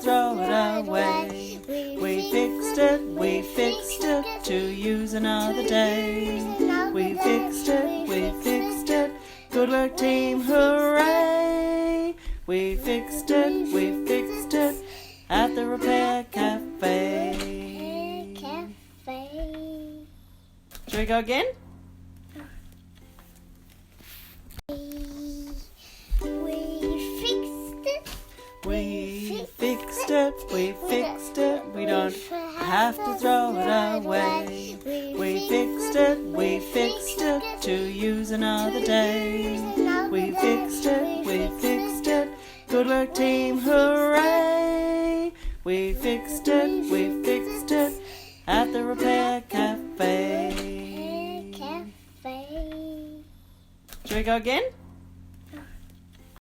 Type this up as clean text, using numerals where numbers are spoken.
throw it away. We fixed it to use another day. We fixed it, good work team, hooray! We fixed it at the Repair Cafe. Shall we go again? We fixed it, we don't have to throw it away. We fixed it to use another day. We fixed it, good work team, hooray! We fixed it at the Repair Cafe. Shall we go again?